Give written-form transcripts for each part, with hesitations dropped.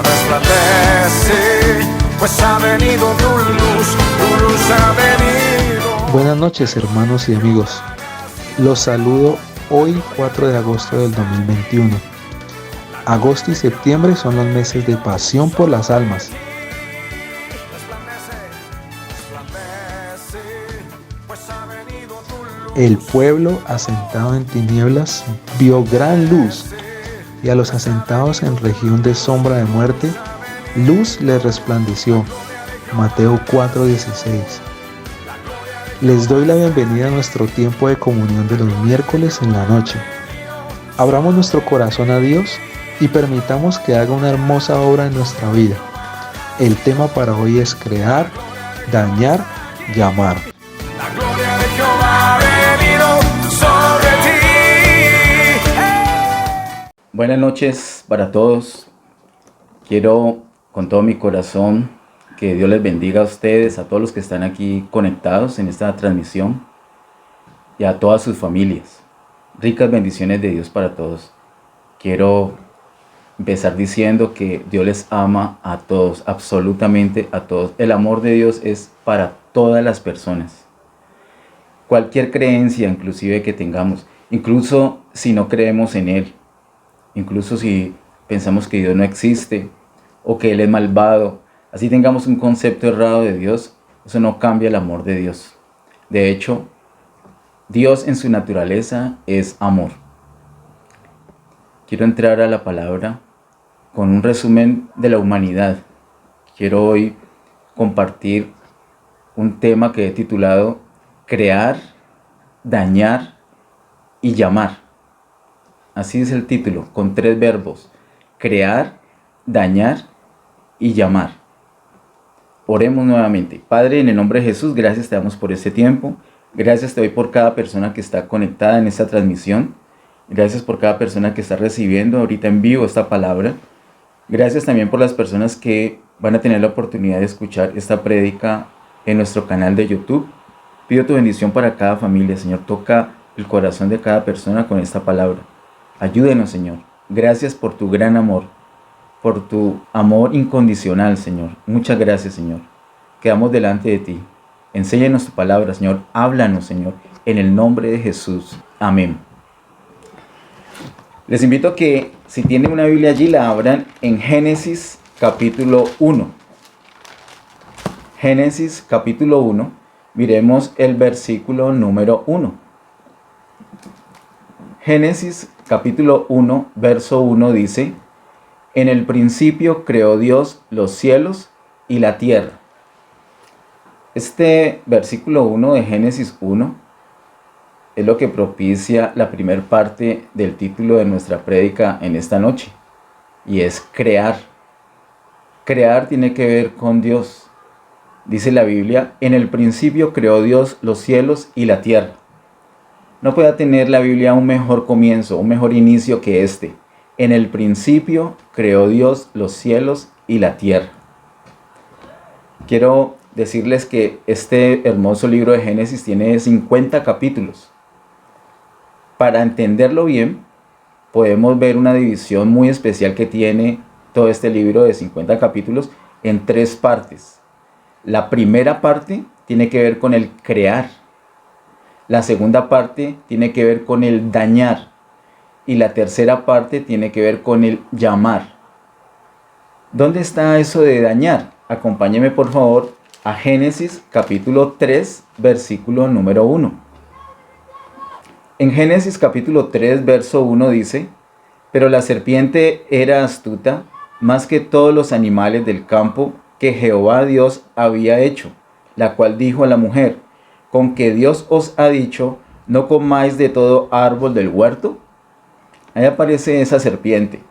resplandece, pues ha venido tu luz ha venido. Buenas noches, hermanos y amigos. Los saludo hoy 4 de agosto del 2021. Agosto y septiembre son los meses de pasión por las almas. El pueblo asentado en tinieblas vio gran luz, y a los asentados en región de sombra de muerte, luz les resplandeció. Mateo 4:16. Les doy la bienvenida a nuestro tiempo de comunión de los miércoles en la noche. Abramos nuestro corazón a Dios y permitamos que haga una hermosa obra en nuestra vida. El tema para hoy es crear, dañar y amar. La gloria de Jehová ha venido sobre ti. Buenas noches para todos. Quiero con todo mi corazón que Dios les bendiga a ustedes, a todos los que están aquí conectados en esta transmisión y a todas sus familias. Ricas bendiciones de Dios para todos. Quiero empezar diciendo que Dios les ama a todos, absolutamente a todos. El amor de Dios es para todas las personas. Cualquier creencia inclusive que tengamos, incluso si no creemos en Él, incluso si pensamos que Dios no existe o que Él es malvado, así tengamos un concepto errado de Dios, eso no cambia el amor de Dios. De hecho, Dios en su naturaleza es amor. Quiero entrar a la palabra con un resumen de la humanidad. Quiero hoy compartir un tema que he titulado Crear, dañar y llamar. Así es el título, con 3 verbos: crear, dañar y llamar. Oremos nuevamente. Padre, en el nombre de Jesús, gracias te damos por este tiempo. Gracias te doy por cada persona que está conectada en esta transmisión. Gracias por cada persona que está recibiendo ahorita en vivo esta palabra. Gracias también por las personas que van a tener la oportunidad de escuchar esta prédica en nuestro canal de YouTube. Pido tu bendición para cada familia, Señor. Toca el corazón de cada persona con esta palabra. Ayúdenos, Señor. Gracias por tu gran amor, por tu amor incondicional, Señor. Muchas gracias, Señor. Quedamos delante de ti. Enséñanos tu palabra, Señor. Háblanos, Señor, en el nombre de Jesús. Amén. Les invito a que, si tienen una Biblia allí, la abran en Génesis capítulo 1. Génesis capítulo 1. Miremos el versículo número 1. Génesis capítulo 1, verso 1 dice: En el principio creó Dios los cielos y la tierra. Este versículo 1 de Génesis 1 es lo que propicia la primera parte del título de nuestra prédica en esta noche, y es crear. Crear tiene que ver con Dios. Dice la Biblia: en el principio creó Dios los cielos y la tierra. No puede tener la Biblia un mejor comienzo, un mejor inicio que este. En el principio creó Dios los cielos y la tierra. Quiero decirles que este hermoso libro de Génesis tiene 50 capítulos. Para entenderlo bien, podemos ver una división muy especial que tiene todo este libro de 50 capítulos en 3 partes. La primera parte tiene que ver con el crear. La segunda parte tiene que ver con el dañar. Y la tercera parte tiene que ver con el llamar. ¿Dónde está eso de dañar? Acompáñeme por favor a Génesis capítulo 3, versículo número 1. En Génesis capítulo 3, verso 1 dice: Pero la serpiente era astuta más que todos los animales del campo que Jehová Dios había hecho, la cual dijo a la mujer: ¿Con que Dios os ha dicho, no comáis de todo árbol del huerto? Ahí aparece esa serpiente.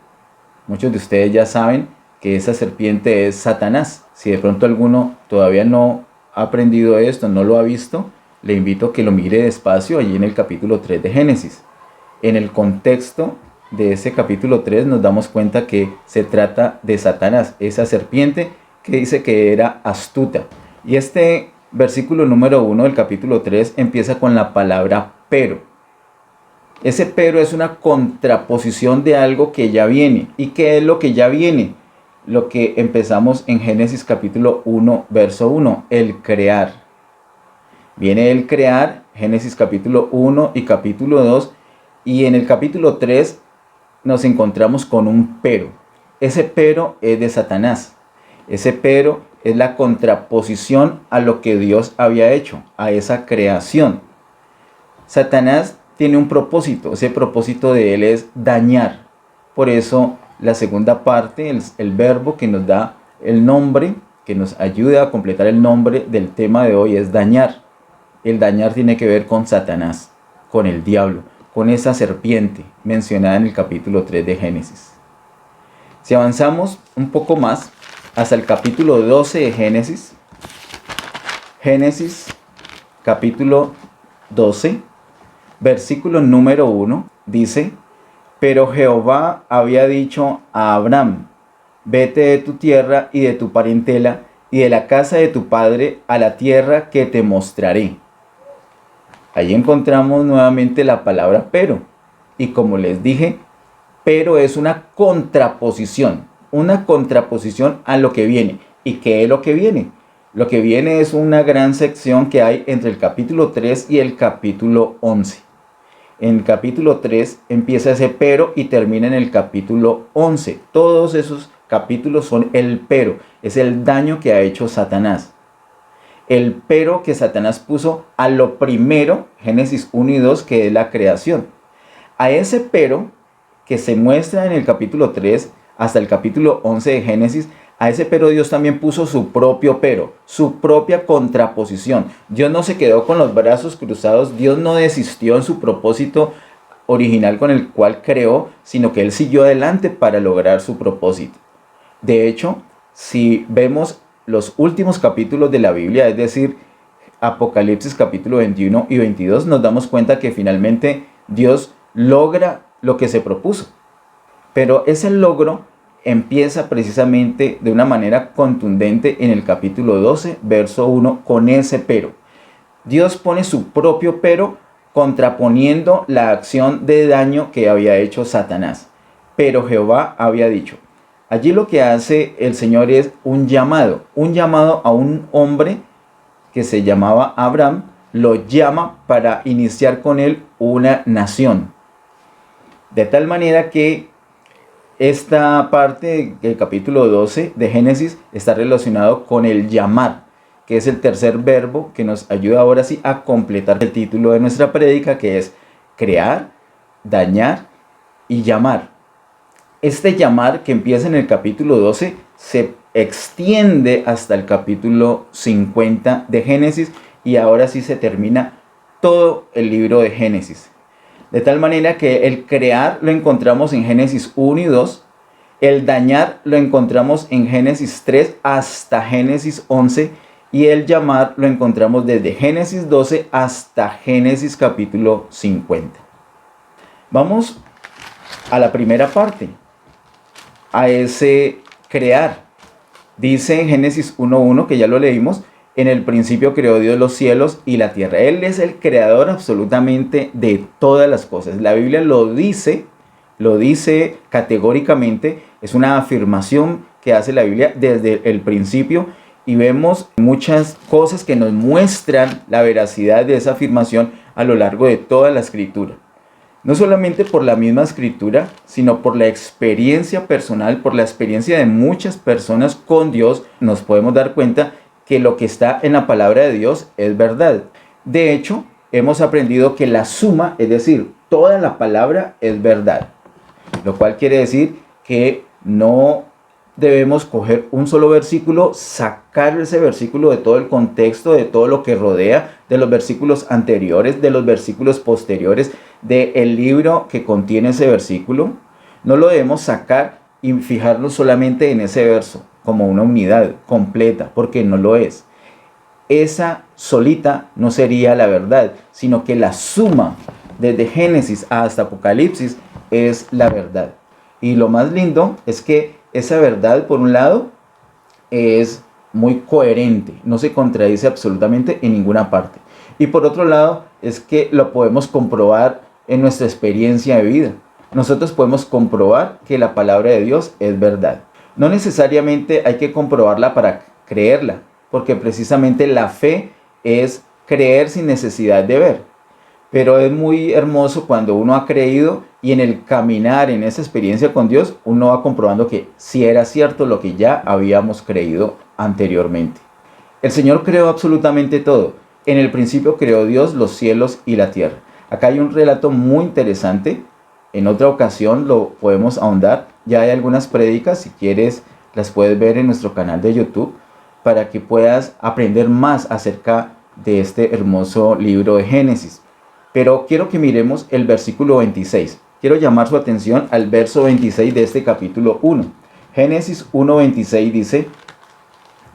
Muchos de ustedes ya saben que esa serpiente es Satanás. Si de pronto alguno todavía no ha aprendido esto, no lo ha visto, le invito a que lo mire despacio allí en el capítulo 3 de Génesis. En el contexto de ese capítulo 3 nos damos cuenta que se trata de Satanás, esa serpiente que dice que era astuta. Y este versículo número 1 del capítulo 3 empieza con la palabra pero. Ese pero es una contraposición de algo que ya viene. ¿Y qué es lo que ya viene? lo que empezamos en Génesis capítulo 1, verso 1, el crear. Viene el crear, Génesis capítulo 1 y capítulo 2, y en el capítulo 3 nos encontramos con un pero. Ese pero es de Satanás. Ese pero es la contraposición a lo que Dios había hecho, a esa creación. Satanás tiene un propósito, ese propósito de él es dañar. Por eso la segunda parte, el verbo que nos da el nombre, que nos ayuda a completar el nombre del tema de hoy es dañar. El dañar tiene que ver con Satanás, con el diablo, con esa serpiente mencionada en el capítulo 3 de Génesis. Si avanzamos un poco más hasta el capítulo 12 de Génesis, Génesis capítulo 12, versículo número 1, dice: pero Jehová había dicho a Abraham: vete de tu tierra y de tu parentela y de la casa de tu padre a la tierra que te mostraré. Allí encontramos nuevamente la palabra pero. Y como les dije, pero es una contraposición a lo que viene. ¿Y qué es lo que viene? Lo que viene es una gran sección que hay entre el capítulo 3 y el capítulo 11. En el capítulo 3 empieza ese pero y termina en el capítulo 11. Todos esos capítulos son el pero, es el daño que ha hecho Satanás. El pero que Satanás puso a lo primero, Génesis 1 y 2, que es la creación. A ese pero que se muestra en el capítulo 3 hasta el capítulo 11 de Génesis, a ese pero Dios también puso su propio pero, su propia contraposición. Dios no se quedó con los brazos cruzados, Dios no desistió en su propósito original con el cual creó, sino que Él siguió adelante para lograr su propósito. De hecho, si vemos los últimos capítulos de la Biblia, es decir, Apocalipsis capítulo 21 y 22, nos damos cuenta que finalmente Dios logra lo que se propuso. Pero ese logro empieza precisamente de una manera contundente en el capítulo 12, verso 1, con ese pero. Dios pone su propio pero contraponiendo la acción de daño que había hecho Satanás. Pero Jehová había dicho. Allí lo que hace el Señor es un llamado a un hombre que se llamaba Abraham, lo llama para iniciar con él una nación. De tal manera que esta parte del capítulo 12 de Génesis está relacionado con el llamar, que es el tercer verbo que nos ayuda ahora sí a completar el título de nuestra prédica, que es crear, dañar y llamar. Este llamar que empieza en el capítulo 12 se extiende hasta el capítulo 50 de Génesis y ahora sí se termina todo el libro de Génesis. De tal manera que el crear lo encontramos en Génesis 1 y 2, el dañar lo encontramos en Génesis 3 hasta Génesis 11 y el llamar lo encontramos desde Génesis 12 hasta Génesis capítulo 50. Vamos a la primera parte, a ese crear. Dice en Génesis 1.1, que ya lo leímos: en el principio creó Dios los cielos y la tierra. Él es el creador absolutamente de todas las cosas. La Biblia lo dice categóricamente. Es una afirmación que hace la Biblia desde el principio y vemos muchas cosas que nos muestran la veracidad de esa afirmación a lo largo de toda la Escritura. No solamente por la misma Escritura, sino por la experiencia personal, por la experiencia de muchas personas con Dios, nos podemos dar cuenta que lo que está en la palabra de Dios es verdad. De hecho, hemos aprendido que la suma, es decir, toda la palabra es verdad. Lo cual quiere decir que no debemos coger un solo versículo, sacar ese versículo de todo el contexto, de todo lo que rodea, de los versículos anteriores, de los versículos posteriores, del libro que contiene ese versículo. No lo debemos sacar y fijarnos solamente en ese verso como una unidad completa, porque no lo es. Esa solita no sería la verdad, sino que la suma desde Génesis hasta Apocalipsis es la verdad. Y lo más lindo es que esa verdad, por un lado, es muy coherente, no se contradice absolutamente en ninguna parte. Y por otro lado, es que lo podemos comprobar en nuestra experiencia de vida. Nosotros podemos comprobar que la palabra de Dios es verdad. No necesariamente hay que comprobarla para creerla, porque precisamente la fe es creer sin necesidad de ver. Pero es muy hermoso cuando uno ha creído y en el caminar, en esa experiencia con Dios, uno va comprobando que sí era cierto lo que ya habíamos creído anteriormente. El Señor creó absolutamente todo. En el principio creó Dios los cielos y la tierra. Acá hay un relato muy interesante. En otra ocasión lo podemos ahondar. Ya hay algunas prédicas, si quieres las puedes ver en nuestro canal de YouTube para que puedas aprender más acerca de este hermoso libro de Génesis. Pero quiero que miremos el versículo 26. Quiero llamar su atención al verso 26 de este capítulo 1. Génesis 1:26 dice: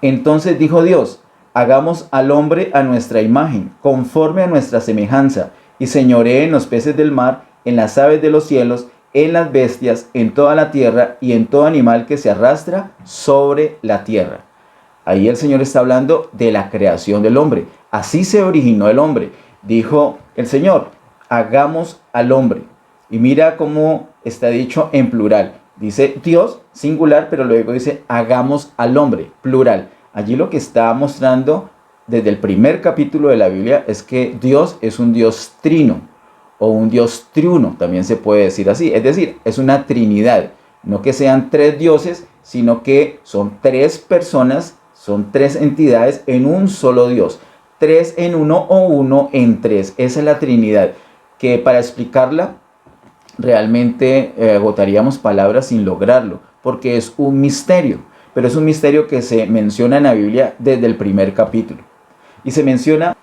Entonces dijo Dios, hagamos al hombre a nuestra imagen, conforme a nuestra semejanza, y señoree en los peces del mar, en las aves de los cielos, en las bestias, en toda la tierra y en todo animal que se arrastra sobre la tierra. Ahí el Señor está hablando de la creación del hombre. Así se originó el hombre. Dijo el Señor, hagamos al hombre. Y mira cómo está dicho en plural. Dice Dios, singular, pero luego dice hagamos al hombre, plural. Allí lo que está mostrando desde el primer capítulo de la Biblia es que Dios es un Dios trino o un Dios triuno, también se puede decir así. Es decir, es una trinidad. No que sean tres dioses, sino que son tres personas, son tres entidades en un solo Dios. Tres en uno o uno en tres. Esa es la Trinidad, que para explicarla realmente agotaríamos palabras sin lograrlo, porque es un misterio, pero es un misterio que se menciona en la Biblia desde el primer capítulo. Y se menciona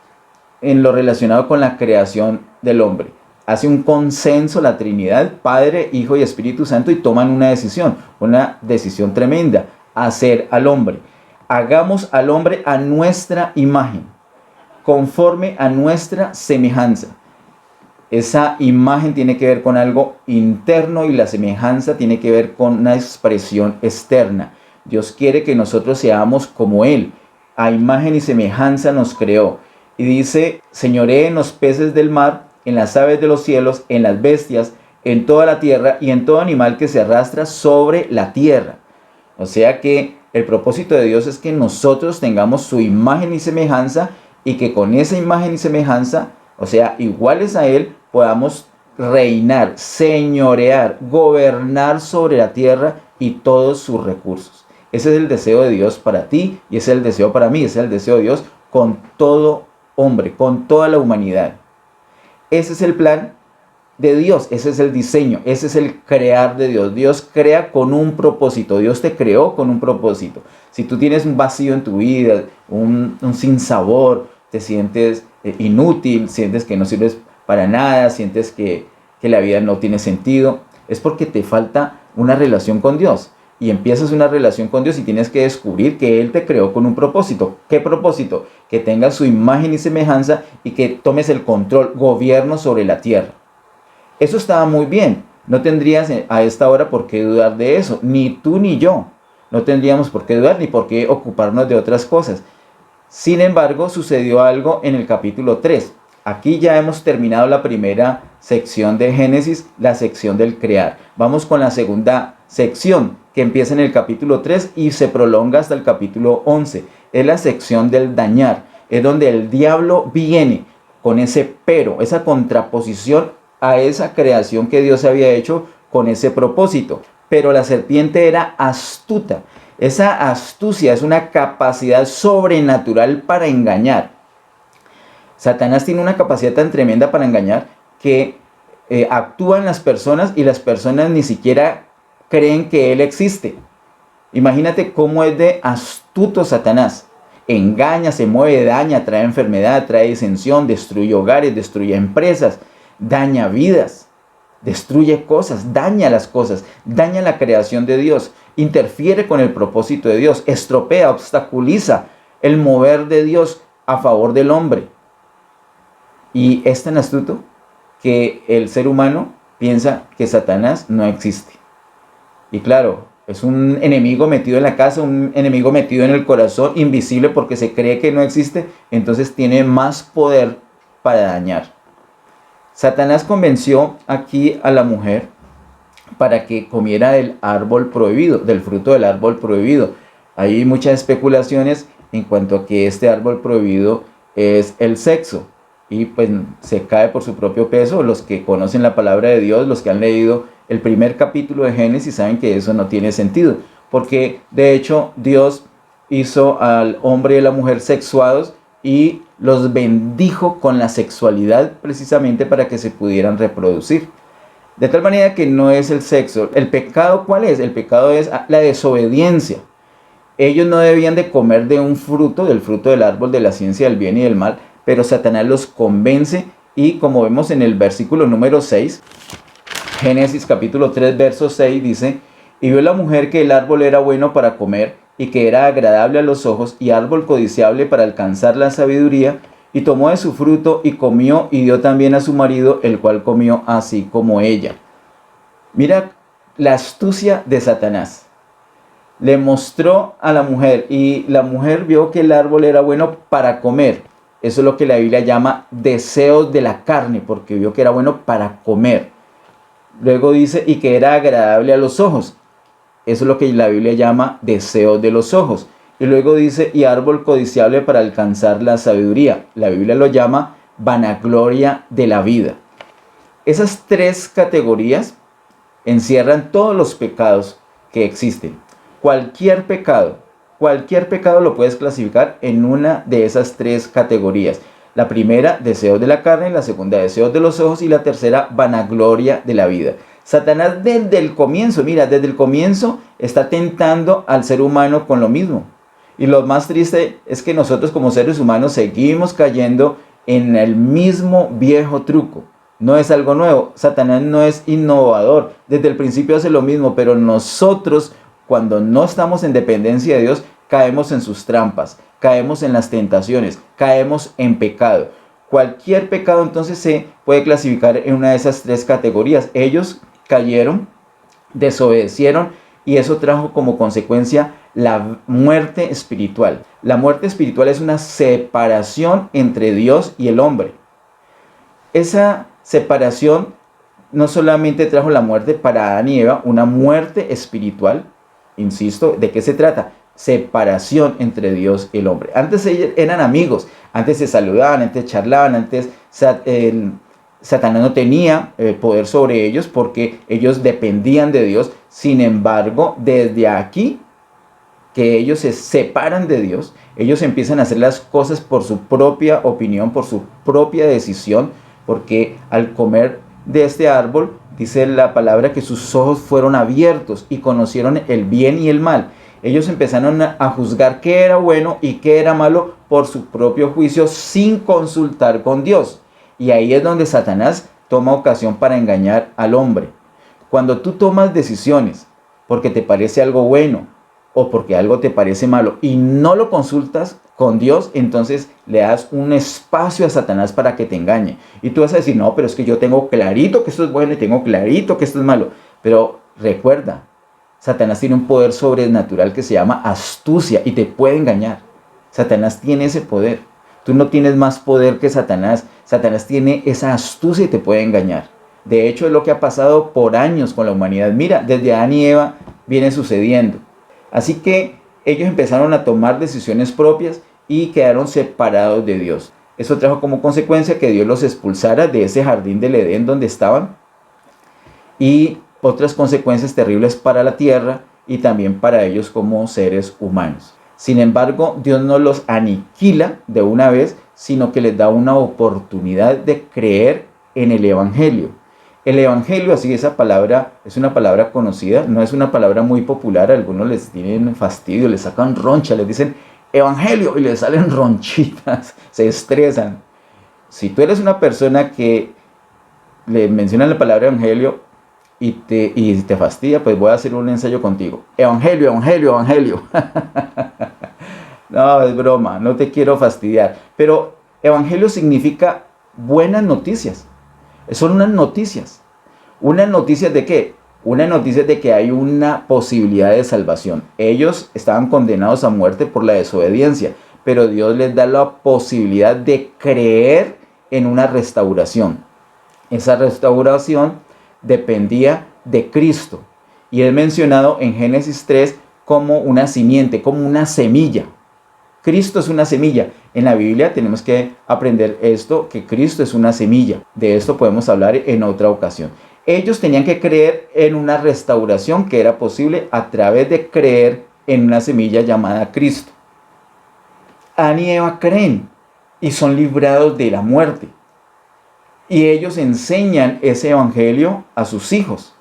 en lo relacionado con la creación del hombre. Hace un consenso la Trinidad, Padre, Hijo y Espíritu Santo, y toman una decisión tremenda, hacer al hombre. Hagamos al hombre a nuestra imagen, conforme a nuestra semejanza. Esa imagen tiene que ver con algo interno y la semejanza tiene que ver con una expresión externa. Dios quiere que nosotros seamos como Él. A imagen y semejanza nos creó. Y dice, señoree en los peces del mar, en las aves de los cielos, en las bestias, en toda la tierra y en todo animal que se arrastra sobre la tierra. O sea que el propósito de Dios es que nosotros tengamos su imagen y semejanza, y que con esa imagen y semejanza, o sea, iguales a Él, podamos reinar, señorear, gobernar sobre la tierra y todos sus recursos. Ese es el deseo de Dios para ti y ese es el deseo para mí, ese es el deseo de Dios con todo hombre, con toda la humanidad. Ese es el plan de Dios, ese es el diseño, ese es el crear de Dios. Dios crea con un propósito, Dios te creó con un propósito. Si tú tienes un vacío en tu vida, un sinsabor, te sientes inútil, sientes que no sirves para nada, sientes que la vida no tiene sentido, es porque te falta una relación con Dios. Y empiezas una relación con Dios y tienes que descubrir que Él te creó con un propósito. ¿Qué propósito? Que tengas su imagen y semejanza y que tomes el control, gobierno sobre la tierra. Eso estaba muy bien. No tendrías a esta hora por qué dudar de eso. Ni tú ni yo. No tendríamos por qué dudar ni por qué ocuparnos de otras cosas. Sin embargo, sucedió algo en el capítulo 3. Aquí ya hemos terminado la primera sección de Génesis, la sección del crear. Vamos con la segunda sección, que empieza en el capítulo 3 y se prolonga hasta el capítulo 11. Es la sección del dañar. Es donde el diablo viene con ese pero, esa contraposición a esa creación que Dios había hecho con ese propósito. Pero la serpiente era astuta. Esa astucia es una capacidad sobrenatural para engañar. Satanás tiene una capacidad tan tremenda para engañar que actúa en las personas y las personas ni siquiera creen que él existe. Imagínate cómo es de astuto Satanás. Engaña, se mueve, daña, trae enfermedad, trae disensión, destruye hogares, destruye empresas, daña vidas, destruye cosas, daña las cosas, daña la creación de Dios, interfiere con el propósito de Dios, estropea, obstaculiza el mover de Dios a favor del hombre. Y es tan astuto que el ser humano piensa que Satanás no existe. Y claro, es un enemigo metido en la casa, un enemigo metido en el corazón, invisible porque se cree que no existe, entonces tiene más poder para dañar. Satanás convenció aquí a la mujer para que comiera del árbol prohibido, del fruto del árbol prohibido. Hay muchas especulaciones en cuanto a que este árbol prohibido es el sexo y pues se cae por su propio peso. Los que conocen la palabra de Dios, los que han leído el primer capítulo de Génesis, saben que eso no tiene sentido, porque de hecho Dios hizo al hombre y a la mujer sexuados y los bendijo con la sexualidad precisamente para que se pudieran reproducir. De tal manera que no es el sexo. ¿El pecado cuál es? El pecado es la desobediencia. Ellos no debían de comer de un fruto, del fruto del árbol de la ciencia del bien y del mal, pero Satanás los convence y como vemos en el versículo número 6, Génesis capítulo 3, verso 6 dice: y vio la mujer que el árbol era bueno para comer y que era agradable a los ojos y árbol codiciable para alcanzar la sabiduría, y tomó de su fruto y comió y dio también a su marido, el cual comió así como ella. Mira la astucia de Satanás. Le mostró a la mujer y la mujer vio que el árbol era bueno para comer. Eso es lo que la Biblia llama deseos de la carne, porque vio que era bueno para comer. Luego dice, y que era agradable a los ojos. Eso es lo que la Biblia llama deseos de los ojos. Y luego dice, y árbol codiciable para alcanzar la sabiduría. La Biblia lo llama vanagloria de la vida. Esas tres categorías encierran todos los pecados que existen. Cualquier pecado lo puedes clasificar en una de esas tres categorías. La primera, deseos de la carne; la segunda, deseos de los ojos; y la tercera, vanagloria de la vida. Satanás desde el comienzo, desde el comienzo está tentando al ser humano con lo mismo. Y lo más triste es que nosotros como seres humanos seguimos cayendo en el mismo viejo truco. No es algo nuevo. Satanás no es innovador. Desde el principio hace lo mismo, pero nosotros, cuando no estamos en dependencia de Dios, caemos en sus trampas, caemos en las tentaciones, caemos en pecado. Cualquier pecado entonces se puede clasificar en una de esas tres categorías. Ellos cayeron, desobedecieron, y eso trajo como consecuencia la muerte espiritual. La muerte espiritual es una separación entre Dios y el hombre. Esa separación no solamente trajo la muerte para Adán y Eva, una muerte espiritual. Insisto, ¿de qué se trata? Separación entre Dios y el hombre. Antes ellos eran amigos, antes se saludaban, antes charlaban, antes Satanás no tenía poder sobre ellos porque ellos dependían de Dios. Sin embargo, desde aquí que ellos se separan de Dios, ellos empiezan a hacer las cosas por su propia opinión, por su propia decisión, porque al comer de este árbol, dice la palabra que sus ojos fueron abiertos y conocieron el bien y el mal. Ellos empezaron a juzgar qué era bueno y qué era malo por su propio juicio sin consultar con Dios. Y ahí es donde Satanás toma ocasión para engañar al hombre. Cuando tú tomas decisiones porque te parece algo bueno o porque algo te parece malo y no lo consultas con Dios, entonces le das un espacio a Satanás para que te engañe. Y tú vas a decir, no, pero es que yo tengo clarito que esto es bueno y tengo clarito que esto es malo. Pero recuerda, Satanás tiene un poder sobrenatural que se llama astucia y te puede engañar. Satanás tiene ese poder. Tú no tienes más poder que Satanás. Satanás tiene esa astucia y te puede engañar. De hecho, es lo que ha pasado por años con la humanidad. Mira, desde Adán y Eva viene sucediendo. Así que ellos empezaron a tomar decisiones propias y quedaron separados de Dios. Eso trajo como consecuencia que Dios los expulsara de ese jardín del Edén donde estaban, y otras consecuencias terribles para la tierra y también para ellos como seres humanos. Sin embargo, Dios no los aniquila de una vez, sino que les da una oportunidad de creer en el Evangelio. El Evangelio, así esa palabra, es una palabra conocida, no es una palabra muy popular. A algunos les tienen fastidio, les sacan roncha, les dicen Evangelio y les salen ronchitas, se estresan. Si tú eres una persona que le mencionan la palabra Evangelio y te fastidia, pues voy a hacer un ensayo contigo. Evangelio, Evangelio, Evangelio. No, es broma, no te quiero fastidiar. Pero Evangelio significa buenas noticias. Son unas noticias. ¿Unas noticias de qué? Unas noticias de que hay una posibilidad de salvación. Ellos estaban condenados a muerte por la desobediencia, pero Dios les da la posibilidad de creer en una restauración. Esa restauración dependía de Cristo. Y es mencionado en Génesis 3 como una simiente, como una semilla. Cristo es una semilla. En la Biblia tenemos que aprender esto, que Cristo es una semilla. De esto podemos hablar en otra ocasión. Ellos tenían que creer en una restauración que era posible a través de creer en una semilla llamada Cristo. Adán y Eva creen y son librados de la muerte. Y ellos enseñan ese evangelio a sus hijos.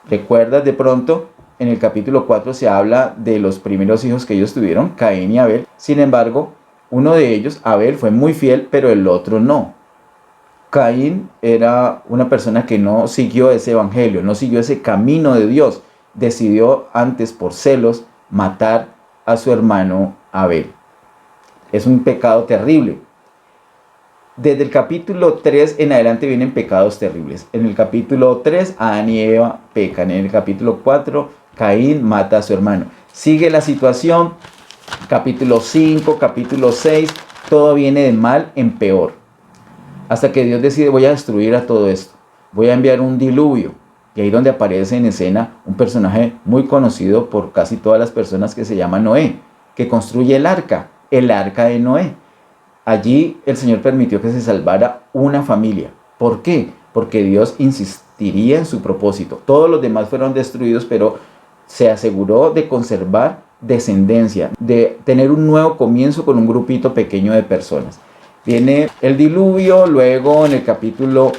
¿Recuerdas de pronto? En el capítulo 4 se habla de los primeros hijos que ellos tuvieron, Caín y Abel. Sin embargo, uno de ellos, Abel, fue muy fiel, pero el otro no. Caín era una persona que no siguió ese evangelio, no siguió ese camino de Dios. Decidió antes, por celos, matar a su hermano Abel. Es un pecado terrible. Desde el capítulo 3 en adelante vienen pecados terribles. En el capítulo 3, Adán y Eva pecan. En el capítulo 4, Caín mata a su hermano. Sigue la situación. Capítulo 5, capítulo 6, todo viene de mal en peor. Hasta que Dios decide, voy a destruir a todo esto. Voy a enviar un diluvio. Y ahí donde aparece en escena un personaje muy conocido por casi todas las personas que se llama Noé, que construye el arca de Noé. Allí el Señor permitió que se salvara una familia. ¿Por qué? Porque Dios insistiría en su propósito. Todos los demás fueron destruidos, pero se aseguró de conservar descendencia, de tener un nuevo comienzo con un grupito pequeño de personas. Viene el diluvio, luego en el capítulo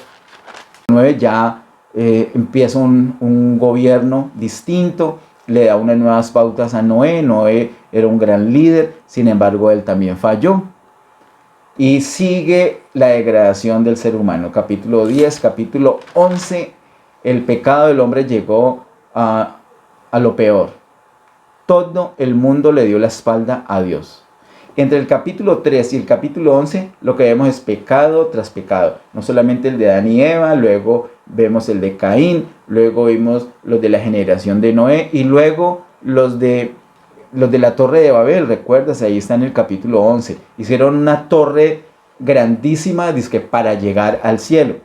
9 ya empieza un gobierno distinto, le da unas nuevas pautas a Noé. Noé era un gran líder, sin embargo él también falló. Y sigue la degradación del ser humano. Capítulo 10, capítulo 11, el pecado del hombre llegó a lo peor. Todo el mundo le dio la espalda a Dios. Entre el capítulo 3 y el capítulo 11, lo que vemos es pecado tras pecado. No solamente el de Adán y Eva, luego vemos el de Caín, luego vimos los de la generación de Noé y luego los de la torre de Babel. ¿Recuerdas? Ahí está en el capítulo 11. Hicieron una torre grandísima, dizque para llegar al cielo.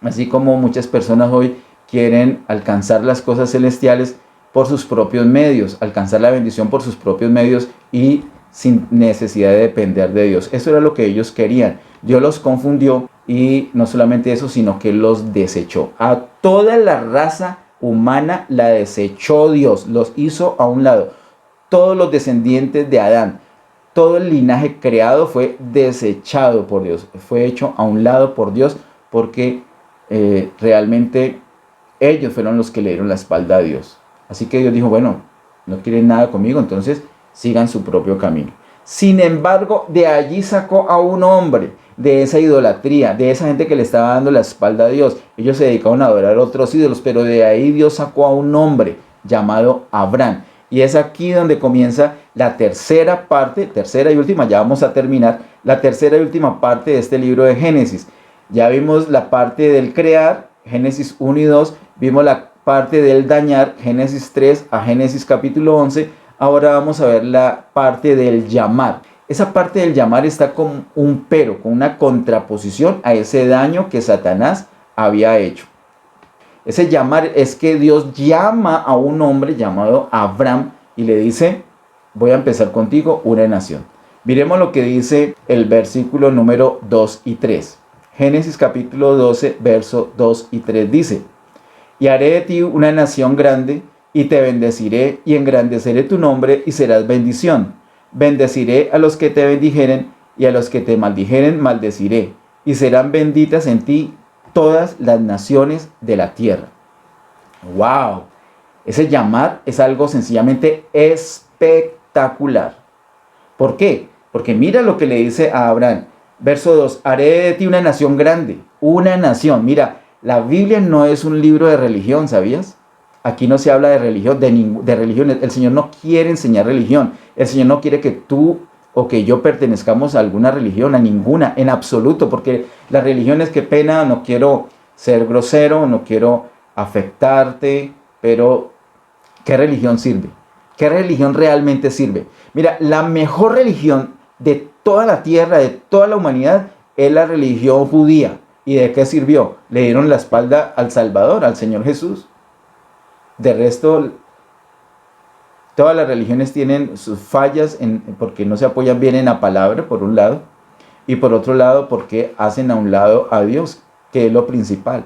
Así como muchas personas hoy quieren alcanzar las cosas celestiales por sus propios medios, alcanzar la bendición por sus propios medios y sin necesidad de depender de Dios. Eso era lo que ellos querían. Dios los confundió y no solamente eso, sino que los desechó. A toda la raza humana la desechó Dios, los hizo a un lado. Todos los descendientes de Adán, todo el linaje creado fue desechado por Dios, fue hecho a un lado por Dios porque realmente ellos fueron los que le dieron la espalda a Dios. Así que Dios dijo, bueno, no quieren nada conmigo, entonces sigan su propio camino. Sin embargo, de allí sacó a un hombre, de esa idolatría, de esa gente que le estaba dando la espalda a Dios. Ellos se dedicaron a adorar a otros ídolos, pero de ahí Dios sacó a un hombre llamado Abraham. Y es aquí donde comienza la tercera parte, tercera y última, ya vamos a terminar, la tercera y última parte de este libro de Génesis. Ya vimos la parte del crear, Génesis 1 y 2, vimos la parte del dañar, Génesis 3 a Génesis capítulo 11, ahora vamos a ver la parte del llamar. Esa parte del llamar está con un pero, con una contraposición a ese daño que Satanás había hecho. Ese llamar es que Dios llama a un hombre llamado Abraham y le dice, voy a empezar contigo una nación. Miremos lo que dice el versículo número 2 y 3. Génesis capítulo 12, verso 2 y 3 dice, y haré de ti una nación grande, y te bendeciré, y engrandeceré tu nombre, y serás bendición. Bendeciré a los que te bendijeren, y a los que te maldijeren maldeciré, y serán benditas en ti todas las naciones de la tierra. ¡Wow! Ese llamar es algo sencillamente espectacular. ¿Por qué? Porque mira lo que le dice a Abraham. Verso 2, haré de ti una nación grande, una nación. Mira, la Biblia no es un libro de religión, ¿sabías? Aquí no se habla de religión, de religión. El Señor no quiere enseñar religión. El Señor no quiere que tú o que yo pertenezcamos a alguna religión, a ninguna, en absoluto, porque la religión es, qué pena, no quiero ser grosero, no quiero afectarte, pero ¿qué religión sirve? ¿Qué religión realmente sirve? Mira, la mejor religión de toda la tierra, de toda la humanidad, es la religión judía. ¿Y de qué sirvió? Le dieron la espalda al Salvador, al Señor Jesús. De resto, todas las religiones tienen sus fallas porque no se apoyan bien en la palabra, por un lado, y por otro lado, porque hacen a un lado a Dios, que es lo principal.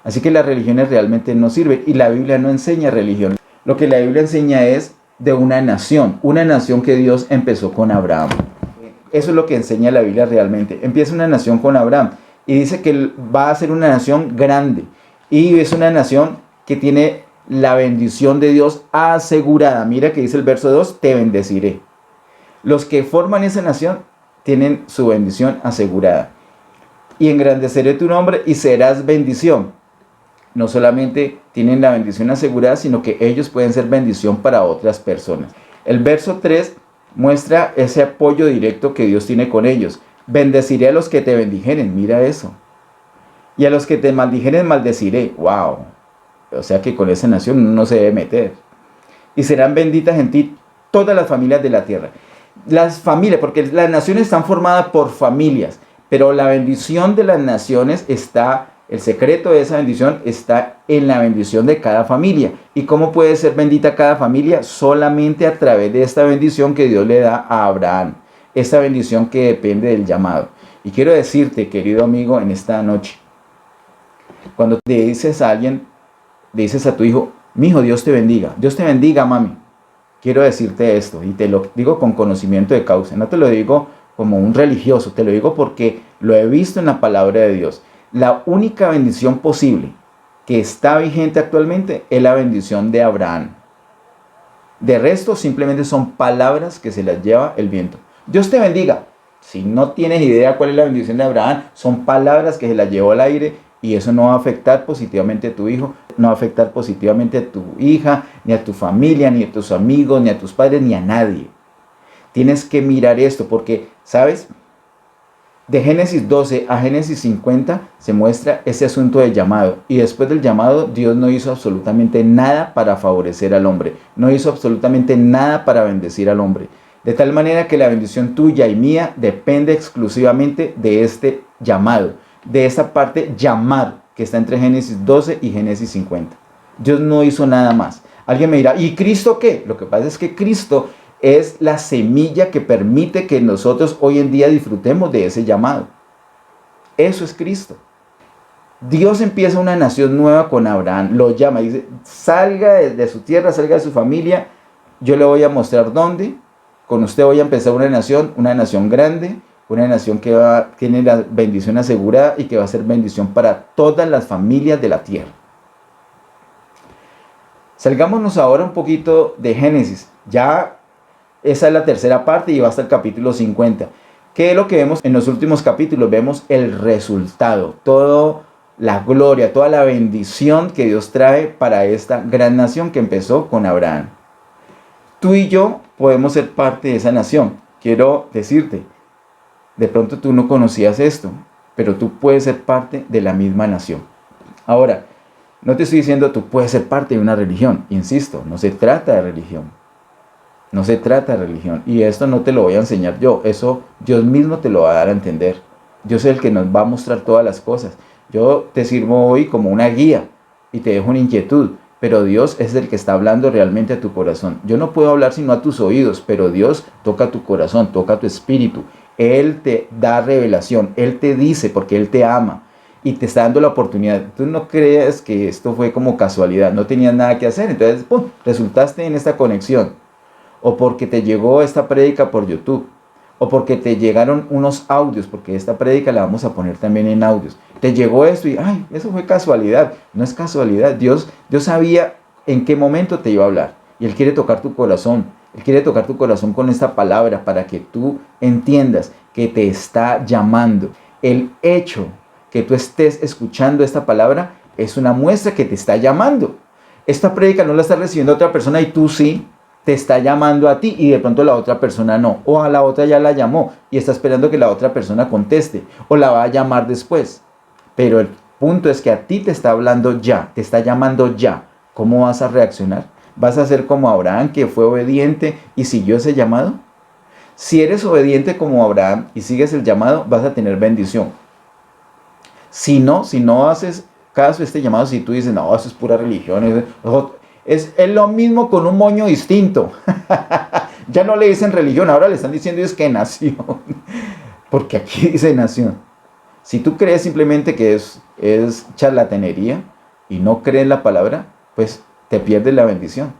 Así que las religiones realmente no sirven, y la Biblia no enseña religión. Lo que la Biblia enseña es de una nación que Dios empezó con Abraham. Eso es lo que enseña la Biblia realmente. Empieza una nación con Abraham y dice que va a ser una nación grande, y es una nación que tiene la bendición de Dios asegurada. Mira que dice el verso 2, te bendeciré. Los que forman esa nación tienen su bendición asegurada. Y engrandeceré tu nombre y serás bendición. No solamente tienen la bendición asegurada, sino que ellos pueden ser bendición para otras personas. El verso 3 muestra ese apoyo directo que Dios tiene con ellos. Bendeciré a los que te bendijeren, mira eso. Y a los que te maldijeren, maldeciré. ¡Wow! O sea que con esa nación uno no se debe meter. Y serán benditas en ti todas las familias de la tierra. Las familias, porque las naciones están formadas por familias, pero la bendición de las naciones está, el secreto de esa bendición está en la bendición de cada familia. ¿Y cómo puede ser bendita cada familia? Solamente a través de esta bendición que Dios le da a Abraham. Esta bendición que depende del llamado. Y quiero decirte, querido amigo, en esta noche, cuando le dices a alguien, le dices a tu hijo, mi hijo, Dios te bendiga, mami. Quiero decirte esto, y te lo digo con conocimiento de causa, no te lo digo como un religioso, te lo digo porque lo he visto en la palabra de Dios. La única bendición posible que está vigente actualmente es la bendición de Abraham. De resto, simplemente son palabras que se las lleva el viento. Dios te bendiga. Si no tienes idea cuál es la bendición de Abraham, son palabras que se las llevó al aire, y eso no va a afectar positivamente a tu hijo, no va a afectar positivamente a tu hija, ni a tu familia, ni a tus amigos, ni a tus padres, ni a nadie. Tienes que mirar esto porque, ¿sabes? De Génesis 12 a Génesis 50 se muestra ese asunto del llamado. Y después del llamado, Dios no hizo absolutamente nada para favorecer al hombre. No hizo absolutamente nada para bendecir al hombre. De tal manera que la bendición tuya y mía depende exclusivamente de este llamado, de esta parte llamar que está entre Génesis 12 y Génesis 50. Dios no hizo nada más. Alguien me dirá, ¿y Cristo qué? Lo que pasa es que Cristo es la semilla que permite que nosotros hoy en día disfrutemos de ese llamado. Eso es Cristo. Dios empieza una nación nueva con Abraham, lo llama, dice, salga de su tierra, salga de su familia, yo le voy a mostrar dónde, con usted voy a empezar una nación grande, una nación que tiene la bendición asegurada y que va a ser bendición para todas las familias de la tierra. Salgámonos ahora un poquito de Génesis. Ya esa es la tercera parte y va hasta el capítulo 50. ¿Qué es lo que vemos en los últimos capítulos? Vemos el resultado, toda la gloria, toda la bendición que Dios trae para esta gran nación que empezó con Abraham. Tú y yo podemos ser parte de esa nación. Quiero decirte, de pronto tú no conocías esto, pero tú puedes ser parte de la misma nación. Ahora, no te estoy diciendo tú puedes ser parte de una religión. Insisto, no se trata de religión. No se trata de religión. Y esto no te lo voy a enseñar yo. Eso Dios mismo te lo va a dar a entender. Dios es el que nos va a mostrar todas las cosas. Yo te sirvo hoy como una guía y te dejo una inquietud. Pero Dios es el que está hablando realmente a tu corazón. Yo no puedo hablar sino a tus oídos, pero Dios toca tu corazón, toca tu espíritu. Él te da revelación, Él te dice porque Él te ama y te está dando la oportunidad. Tú no creas que esto fue como casualidad, no tenías nada que hacer, entonces ¡pum!, resultaste en esta conexión. O porque te llegó esta prédica por YouTube, o porque te llegaron unos audios, porque esta prédica la vamos a poner también en audios. Te llegó esto y ¡ay! Eso fue casualidad. No es casualidad, Dios sabía en qué momento te iba a hablar y Él quiere tocar tu corazón. Él quiere tocar tu corazón con esta palabra para que tú entiendas que te está llamando. El hecho que tú estés escuchando esta palabra es una muestra que te está llamando. Esta prédica no la está recibiendo otra persona y tú sí, te está llamando a ti y de pronto la otra persona no. O a la otra ya la llamó y está esperando que la otra persona conteste o la va a llamar después. Pero el punto es que a ti te está hablando ya, te está llamando ya. ¿Cómo vas a reaccionar? ¿Vas a ser como Abraham, que fue obediente y siguió ese llamado? Si eres obediente como Abraham y sigues el llamado, vas a tener bendición. Si no haces caso a este llamado, si tú dices, no, eso es pura religión, Es lo mismo con un moño distinto. Ya no le dicen religión, ahora le están diciendo es que nación. Porque aquí dice nación. Si tú crees simplemente que es charlatanería y no crees la palabra, pues te pierdes la bendición.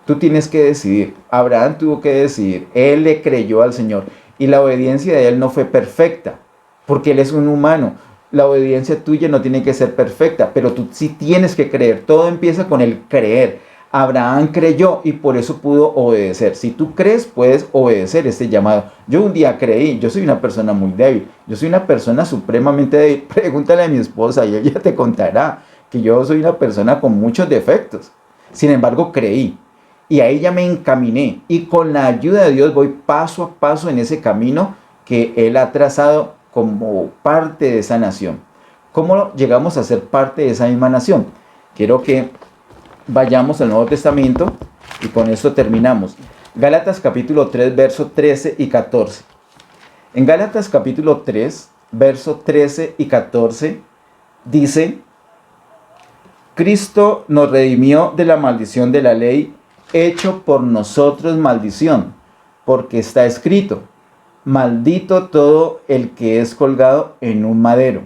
Tú tienes que decidir. Abraham tuvo que decidir. Él le creyó al Señor. Y la obediencia de él no fue perfecta, porque él es un humano. La obediencia tuya no tiene que ser perfecta, pero tú sí tienes que creer. Todo empieza con el creer. Abraham creyó y por eso pudo obedecer. Si tú crees, puedes obedecer este llamado. Yo un día creí, yo soy una persona muy débil. Yo soy una persona supremamente débil. Pregúntale a mi esposa y ella te contará que yo soy una persona con muchos defectos. Sin embargo, creí. Y ahí ya me encaminé. Y con la ayuda de Dios voy paso a paso en ese camino que Él ha trazado como parte de esa nación. ¿Cómo llegamos a ser parte de esa misma nación? Quiero que vayamos al Nuevo Testamento y con esto terminamos. Gálatas capítulo 3, verso 13 y 14. En Gálatas capítulo 3, verso 13 y 14 dice: Cristo nos redimió de la maldición de la ley, hecho por nosotros maldición, porque está escrito: maldito todo el que es colgado en un madero,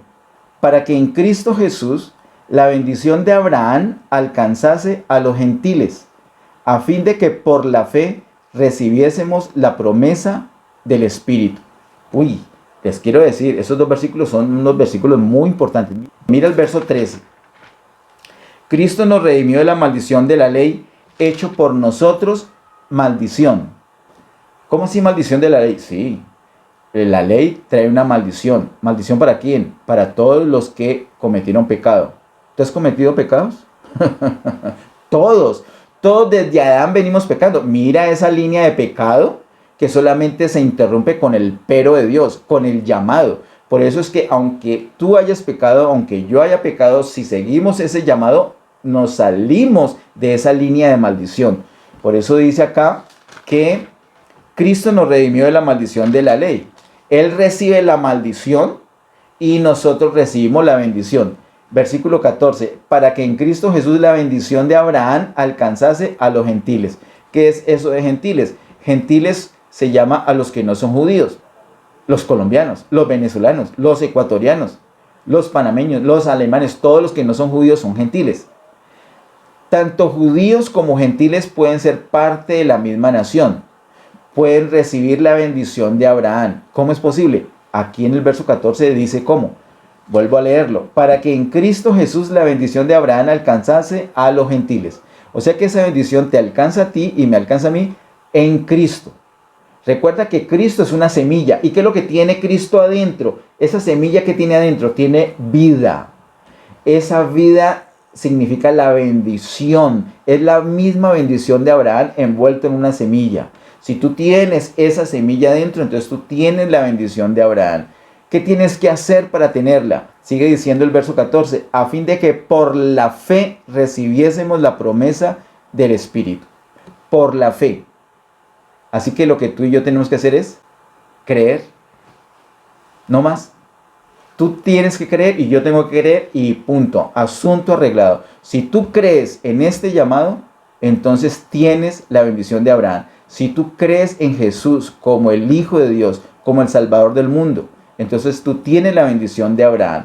para que en Cristo Jesús la bendición de Abraham alcanzase a los gentiles, a fin de que por la fe recibiésemos la promesa del Espíritu. Uy, les quiero decir, esos dos versículos son unos versículos muy importantes. Mira el verso 13. Cristo nos redimió de la maldición de la ley, hecho por nosotros maldición. ¿Cómo así maldición de la ley? Sí, la ley trae una maldición. ¿Maldición para quién? Para todos los que cometieron pecado. ¿Tú has cometido pecados? Todos desde Adán venimos pecando. Mira esa línea de pecado que solamente se interrumpe con el pero de Dios, con el llamado. Por eso es que aunque tú hayas pecado, aunque yo haya pecado, si seguimos ese llamado, nos salimos de esa línea de maldición. Por eso dice acá que Cristo nos redimió de la maldición de la ley. Él recibe la maldición y nosotros recibimos la bendición. Versículo 14, para que en Cristo Jesús la bendición de Abraham alcanzase a los gentiles. ¿Qué es eso de gentiles? Gentiles se llama a los que no son judíos. Los colombianos, los venezolanos, los ecuatorianos, los panameños, los alemanes, todos los que no son judíos son gentiles. Tanto judíos como gentiles pueden ser parte de la misma nación. Pueden recibir la bendición de Abraham. ¿Cómo es posible? Aquí en el verso 14 dice cómo. Vuelvo a leerlo. Para que en Cristo Jesús la bendición de Abraham alcanzase a los gentiles. O sea que esa bendición te alcanza a ti y me alcanza a mí en Cristo. Recuerda que Cristo es una semilla. ¿Y qué es lo que tiene Cristo adentro? Esa semilla que tiene adentro tiene vida. Esa vida significa la bendición. Es la misma bendición de Abraham envuelto en una semilla. Si tú tienes esa semilla adentro, entonces tú tienes la bendición de Abraham. ¿Qué tienes que hacer para tenerla? Sigue diciendo el verso 14, a fin de que por la fe recibiésemos la promesa del Espíritu. Por la fe. Así que lo que tú y yo tenemos que hacer es creer. No más. Tú tienes que creer y yo tengo que creer y punto. Asunto arreglado. Si tú crees en este llamado, entonces tienes la bendición de Abraham. Si tú crees en Jesús como el Hijo de Dios, como el Salvador del mundo, entonces tú tienes la bendición de Abraham.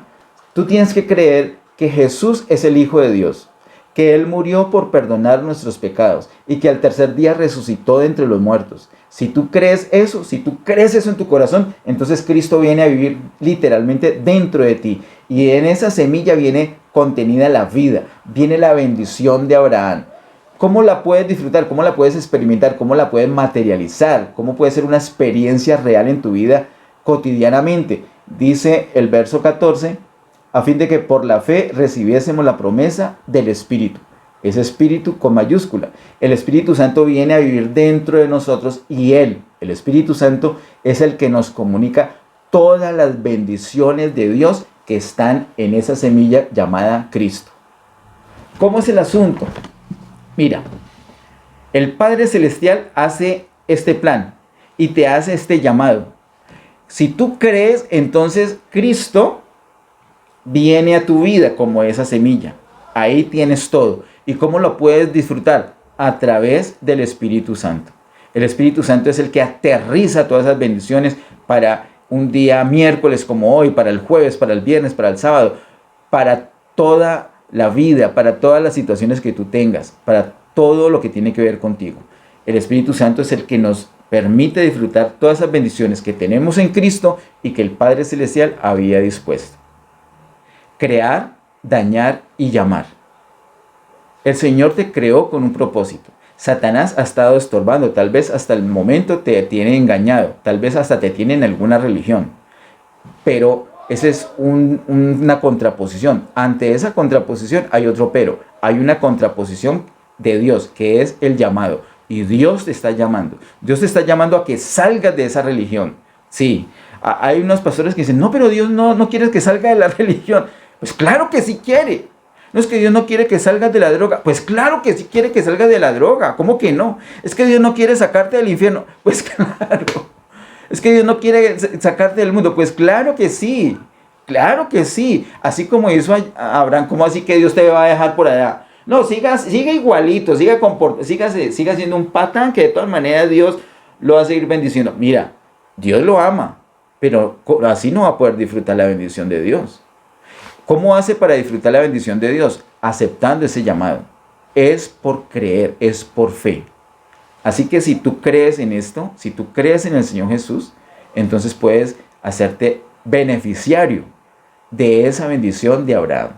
Tú tienes que creer que Jesús es el Hijo de Dios, que Él murió por perdonar nuestros pecados y que al tercer día resucitó de entre los muertos. Si tú crees eso en tu corazón, entonces Cristo viene a vivir literalmente dentro de ti. Y en esa semilla viene contenida la vida, viene la bendición de Abraham. ¿Cómo la puedes disfrutar? ¿Cómo la puedes experimentar? ¿Cómo la puedes materializar? ¿Cómo puede ser una experiencia real en tu vida cotidianamente? Dice el verso 14, a fin de que por la fe recibiésemos la promesa del Espíritu. Ese Espíritu con mayúscula. El Espíritu Santo viene a vivir dentro de nosotros y Él, el Espíritu Santo, es el que nos comunica todas las bendiciones de Dios que están en esa semilla llamada Cristo. ¿Cómo es el asunto? Mira, el Padre Celestial hace este plan y te hace este llamado. Si tú crees, entonces Cristo viene a tu vida como esa semilla. Ahí tienes todo. ¿Y cómo lo puedes disfrutar? A través del Espíritu Santo. El Espíritu Santo es el que aterriza todas esas bendiciones para un día miércoles como hoy, para el jueves, para el viernes, para el sábado, para toda la vida, para todas las situaciones que tú tengas, para todo lo que tiene que ver contigo. El Espíritu Santo es el que nos permite disfrutar todas esas bendiciones que tenemos en Cristo y que el Padre Celestial había dispuesto. Crear, dañar y llamar. El Señor te creó con un propósito. Satanás ha estado estorbando, tal vez hasta el momento te tiene engañado, tal vez hasta te tiene en alguna religión. Pero esa es una contraposición. Ante esa contraposición hay otro pero. Hay una contraposición de Dios, que es el llamado. Y Dios te está llamando. Dios te está llamando a que salgas de esa religión. Sí, hay unos pastores que dicen, no, pero Dios no quiere que salga de la religión. Pues claro que sí quiere. No es que Dios no quiere que salgas de la droga. Pues claro que sí quiere que salgas de la droga. ¿Cómo que no? Es que Dios no quiere sacarte del infierno. Pues claro. Es que Dios no quiere sacarte del mundo. Pues claro que sí. Claro que sí. Así como hizo a Abraham. ¿Cómo así que Dios te va a dejar por allá? No, siga igualito. Siga siendo un patán que de todas maneras Dios lo va a seguir bendiciendo. Mira, Dios lo ama. Pero así no va a poder disfrutar la bendición de Dios. ¿Cómo hace para disfrutar la bendición de Dios? Aceptando ese llamado. Es por creer, es por fe. Así que si tú crees en esto, si tú crees en el Señor Jesús, entonces puedes hacerte beneficiario de esa bendición de Abraham.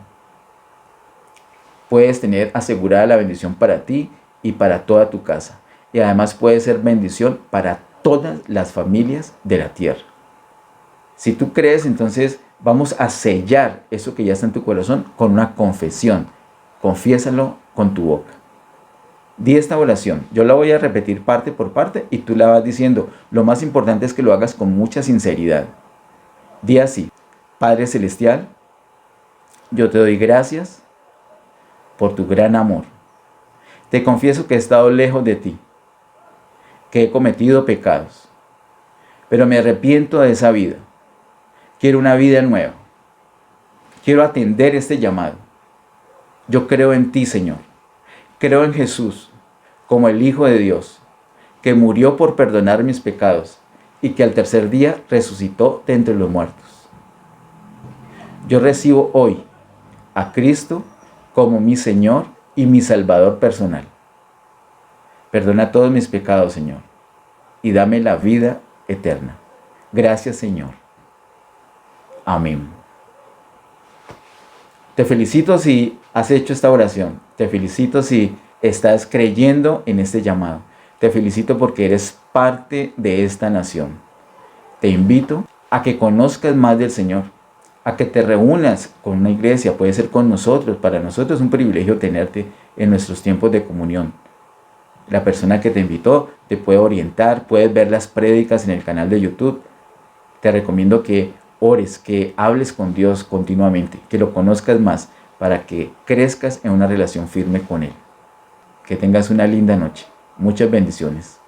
Puedes tener asegurada la bendición para ti y para toda tu casa. Y además puede ser bendición para todas las familias de la tierra. Si tú crees, entonces vamos a sellar eso que ya está en tu corazón con una confesión. Confiésalo con tu boca. Di esta oración. Yo la voy a repetir parte por parte y tú la vas diciendo. Lo más importante es que lo hagas con mucha sinceridad. Di así: Padre Celestial, yo te doy gracias por tu gran amor. Te confieso que he estado lejos de ti, que he cometido pecados, pero me arrepiento de esa vida. Quiero una vida nueva. Quiero atender este llamado. Yo creo en ti, Señor. Creo en Jesús como el Hijo de Dios, que murió por perdonar mis pecados y que al tercer día resucitó de entre los muertos. Yo recibo hoy a Cristo como mi Señor y mi Salvador personal. Perdona todos mis pecados, Señor, y dame la vida eterna. Gracias, Señor. Amén. Te felicito si has hecho esta oración. Te felicito si estás creyendo en este llamado. Te felicito porque eres parte de esta nación. Te invito a que conozcas más del Señor, a que te reúnas con una iglesia, puede ser con nosotros. Para nosotros es un privilegio tenerte en nuestros tiempos de comunión. La persona que te invitó te puede orientar, puedes ver las prédicas en el canal de YouTube. Te recomiendo que ores, que hables con Dios continuamente, que lo conozcas más para que crezcas en una relación firme con Él. Que tengas una linda noche. Muchas bendiciones.